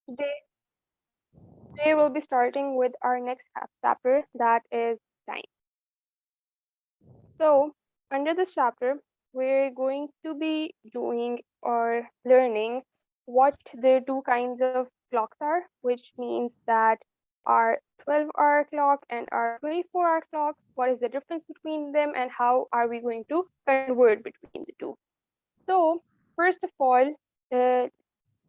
Today, today we'll be starting with our next chapter, that is time. So, under this chapter, we're going to be doing or learning what the two kinds of clocks are, which means that our 12-hour clock and our 24-hour clock, what is the difference between them, and how are we going to convert between the two. So, first of all, uh,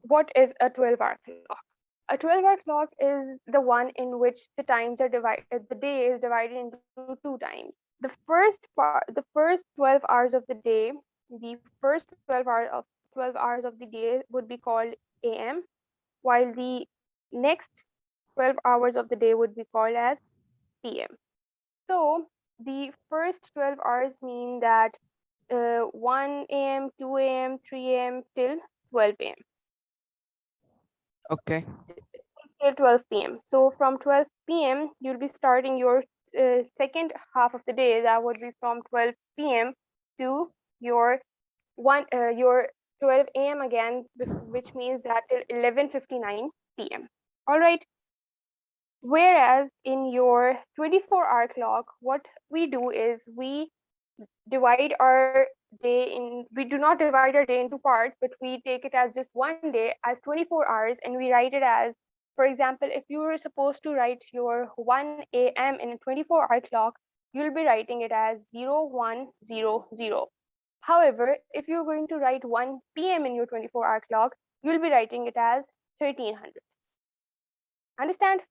what is a 12-hour clock? A 12-hour clock is the one in which the times are divided, the day is divided into two times. The first 12 hours of the day, the first 12 hours of the day would be called AM, while the next 12 hours of the day would be called as PM. So the first 12 hours mean that 1 a.m., 2 a.m., 3 a.m. till 12 a.m. Okay. Till 12 p.m. So from 12 p.m. you'll be starting your second half of the day. That would be from 12 p.m. to your your 12 a.m. again, which means that till 11:59 p.m. All right. Whereas in your 24-hour clock, what we do is divide our we do not divide our day into parts, but we take it as just one day as 24 hours, and we write it as, for example, if you were supposed to write your 1 a.m. in a 24-hour clock, you'll be writing it as 0100. However, if you're going to write 1 p.m. in your 24-hour clock, you'll be writing it as 1300. Understand?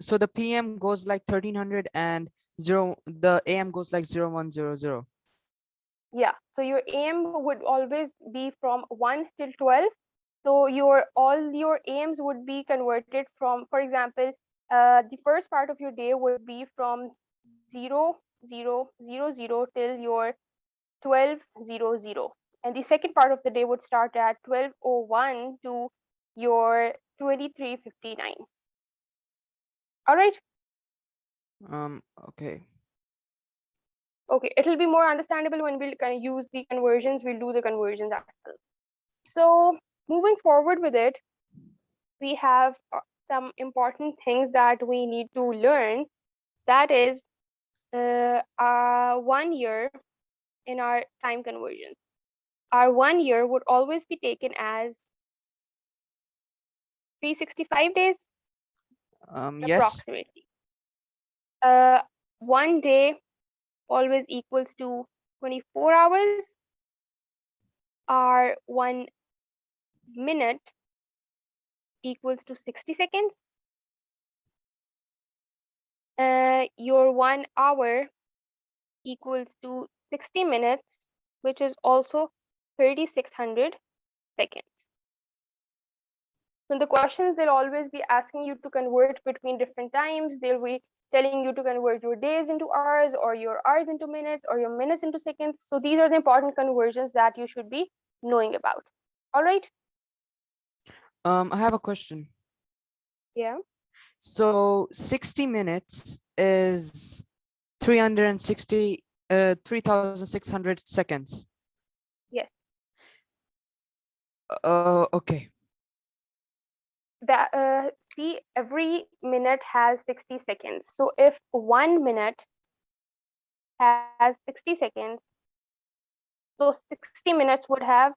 So the PM goes like 1300 and the AM goes like 0100. Yeah. So your AM would always be from 1 till 12. So your all your aims would be converted from, for example, the first part of your day would be from 0000 till your 12:00, and the second part of the day would start at 12:01 to your 23:59. All right. Okay. Okay, it'll be more understandable when we'll kind of use the conversions. We'll do the conversions as well. So moving forward with it, we have some important things that we need to learn. That is 1 year in our time conversion. Our 1 year would always be taken as 365 days Yes. approximately. Uh, 1 day always equals to 24 hours. Our 1 minute equals to 60 seconds. Your 1 hour equals to 60 minutes, which is also 3600 seconds. So the questions, they'll always be asking you to convert between different times. They'll be telling you to convert your days into hours, or your hours into minutes, or your minutes into seconds. So these are the important conversions that you should be knowing about. All right. I have a question. Yeah. So 60 minutes is 360 3600 seconds. Yes. Okay. That see, every minute has 60 seconds. So if 1 minute has 60 seconds, so 60 minutes would have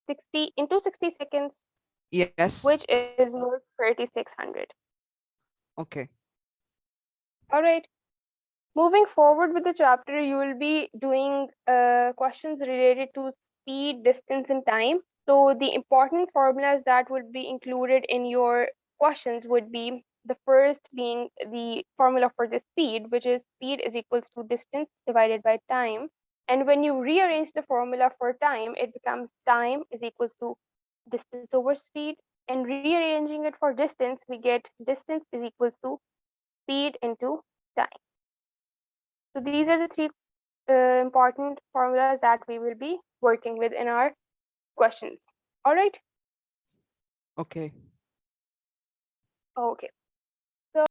60 into 60 seconds, Yes. which is your 3600. Okay. All right. Moving forward with the chapter, you will be doing questions related to speed, distance, and time. So the important formulas that would be included in your questions would be the first being the formula for the speed, which is speed is equals to distance divided by time. And when you rearrange the formula for time, it becomes time is equals to distance over speed. And rearranging it for distance, we get distance is equals to speed into time. So these are the three important formulas that we will be working with in our questions. All right. Okay. Okay.